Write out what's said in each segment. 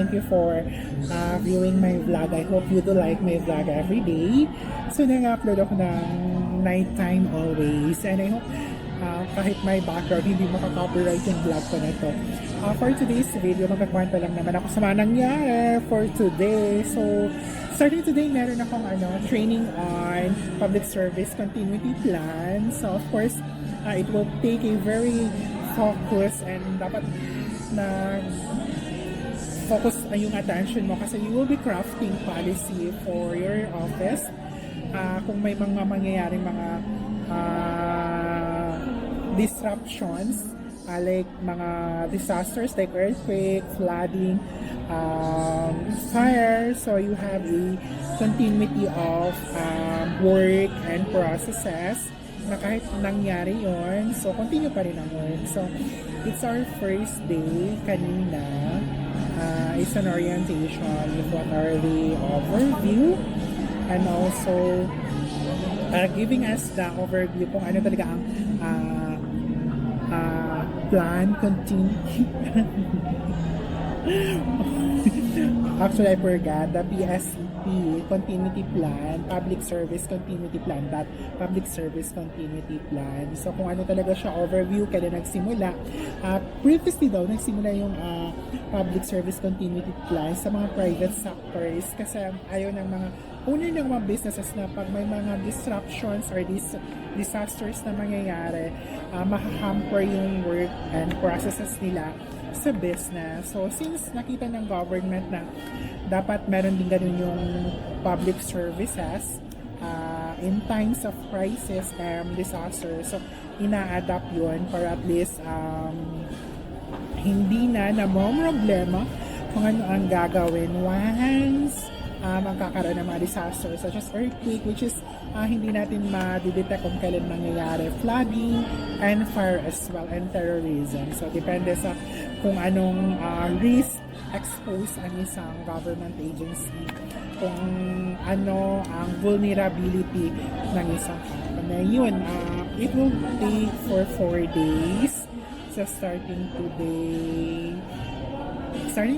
thank you for viewing my vlog. I hope you do like my vlog every day. So, nag-upload ako ng nighttime always. And I hope kahit may background, hindi makaka-copyright yung vlog ko na to. For today's video, magkakwento lang naman ako sa mga nangyari for today. So, starting today, meron akong training on public service continuity plan. So, of course, it will take a very focus and dapat na focus yung attention mo kasi you will be crafting policy for your office. Kung may mga mangyayaring mga disruptions, like mga disasters like earthquake, flooding, fire, so you have a continuity of work and processes na kahit nangyari yon, so continue pa rin ang work. So it's our first day kanina. It's an orientation with what are the overview and also giving us the overview kung ano talaga ang plan continue. Actually, I forgot the PSCP continuity plan, public service continuity plan, that public service continuity plan. So kung ano talaga siya overview, kailan nagsimula. Previously daw, nagsimula yung public service continuity plan sa mga private sectors kasi ayaw ng mga owner ng mga businesses na pag may mga disruptions or disasters na mangyayari, mahahamper yung work and processes nila sa business. So, since nakita ng government na dapat meron din ganun yung public services in times of crisis and disaster, so ina-adapt yun para at least hindi na problema kung ano ang gagawin once magkakaroon ng mga disasters such as earthquake, which is hindi natin ma-detect kung kailan mangyayari, flooding and fire as well, and terrorism. So depende sa kung anong risk exposed ang isang government agency, kung ano ang vulnerability ng isang company. Yun, it will take for 4 days. So starting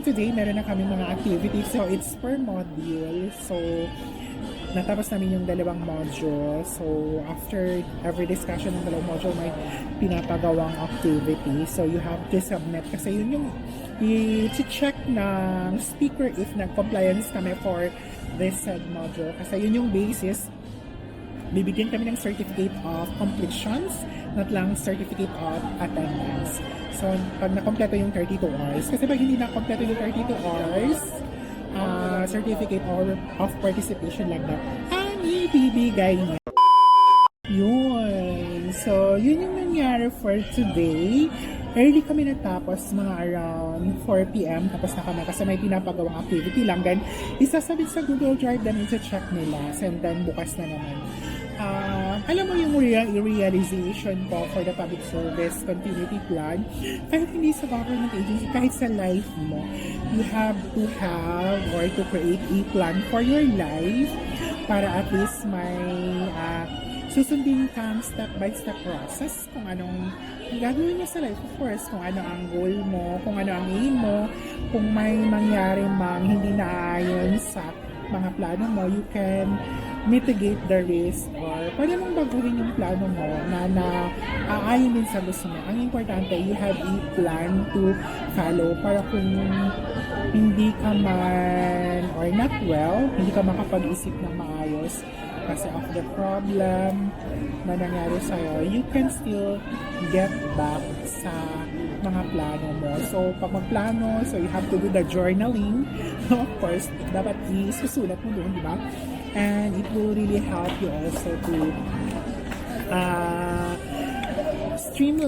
today, meron na kami mga activities. So, it's per module. So, natapos namin yung 2 module. So, after every discussion ng 2 module, may pinapagawang activity. So, you have to submit. Kasi yun yung i-check ng speaker if nag-compliance kami for this said module. Kasi yun yung basis. Bibigyan kami ng certificate of completions, not lang certificate of attendance. So, pag nakompleto yung 32 hours, kasi pag hindi nakompleto yung 32 hours, certificate of participation lang na ang ibibigay niya. Yun. So, yun yung nangyari for today. Early kami natapos, mga around 4 p.m. Tapos na kami kasi may pinapagawang activity lang. Then, isasabit sa Google Drive, then isa-check nila. And then, bukas na naman. Alam mo yung realization ko for the public service continuity plan, kahit hindi sa government agency, kahit sa life mo, you have to have or to create a plan for your life para at least may susundin kang step-by-step process kung anong gagawin mo sa life. Of course, kung ano ang goal mo, kung ano ang aim mo, kung may mangyari mang hindi naaayon sa mga plano mo, you can mitigate the risk or pwede mong baguhin yung plano mo na aayon din sa gusto mo. Ang importante, you have a plan to follow para kung hindi ka man or not well, hindi ka makapag-isip ng maayos kasi of the problem na nangyari sa'yo, you can still get back sa mga plano mo. So, pag magplano, so you have to do the journaling. Of course, dapat isusulat mo doon, di ba? And it will really help you also to stream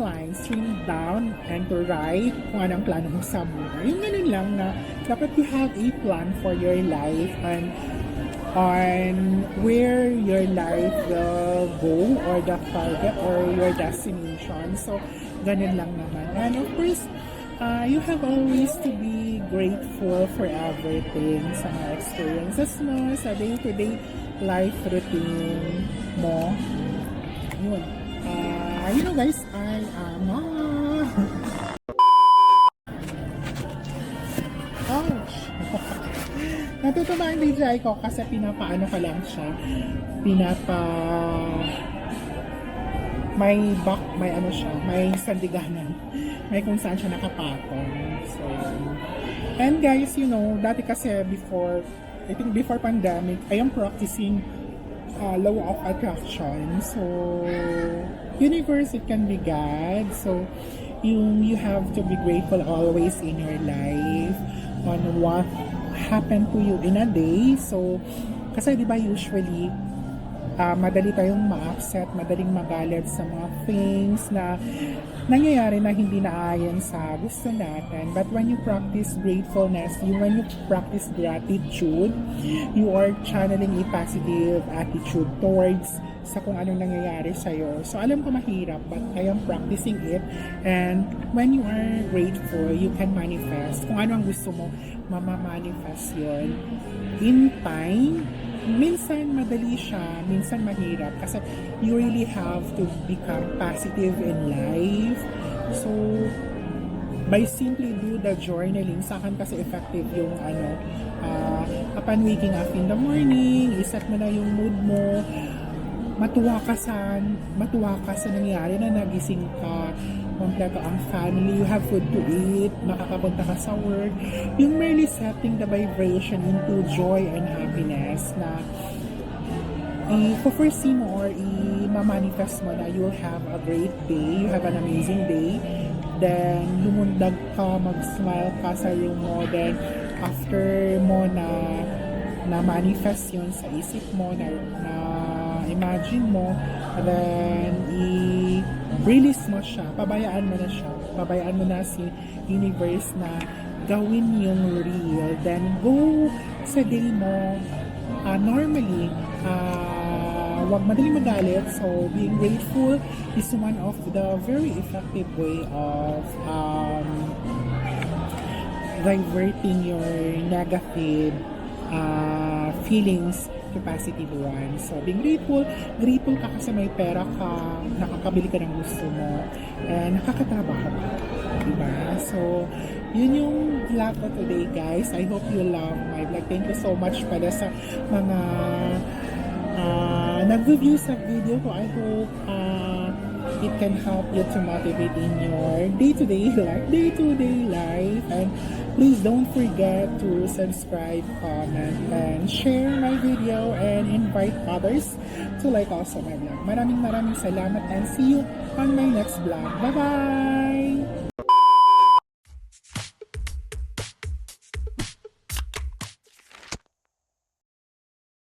down, and to write kung anong plano mo sa buhay. Yung ganun lang na dapat you have a plan for your life and on where your life will go or the target or your destination. So, ganun lang naman. And of course, you have always to be grateful for everything sa mga experiences mo, sa day-to-day life routine mo. Yun. You know guys, I am ouch! Natutuwa ang DJI ko kasi pinapaano ka lang siya. May ano siya, may sandiganan. May kung saan siya nakapatong. So, and guys, you know, dati kasi I think before pandemic, I am practicing law of attraction. So, universe, it can be God. So, you have to be grateful always in your life on what happened to you in a day. So, kasi di ba usually, madali tayong ma-upset, madaling magalit sa mga things na nangyayari na hindi naayon sa gusto natin. But when you practice gratefulness, when you practice gratitude, you are channeling a positive attitude towards sa kung anong nangyayari sa'yo. So, alam ko mahirap, but I am practicing it. And when you are grateful, you can manifest. Kung ano ang gusto mo, mamamanifest yun. In time, minsan madali siya, minsan mahirap kasi you really have to become positive in life. So, by simply do the journaling, sa akin kasi effective yung upon waking up in the morning, iset mo na yung mood mo, matuwa ka sa nangyari na nagising ka, kompleto ang family, you have food to eat, makakapunta ka sa work, yung merely setting the vibration into joy and happiness na i-foresee mo or i-manifest mo na you'll have a great day, you have an amazing day, then lumundag ka, mag-smile ka sa iyo mo, then after mo na manifest yun sa isip mo, na imagine mo, then i-release mo siya, pabayaan mo na si universe na gawin yung real, then go sa day mo normally, wag madaling magalit. So being grateful is one of the very effective way of diverting your negative feelings to positive one. So, being grateful ka kasi may pera ka, nakakabili ka ng gusto mo, and nakakatrabaho ka. Diba? So, yun yung vlog ko today, guys. I hope you love my vlog. Thank you so much pala sa mga nag-review sa video ko. I hope it can help you to motivate in your day-to-day life. And please don't forget to subscribe, comment, and share my video and invite others to like also my vlog. Maraming salamat and see you on my next vlog. Bye-bye!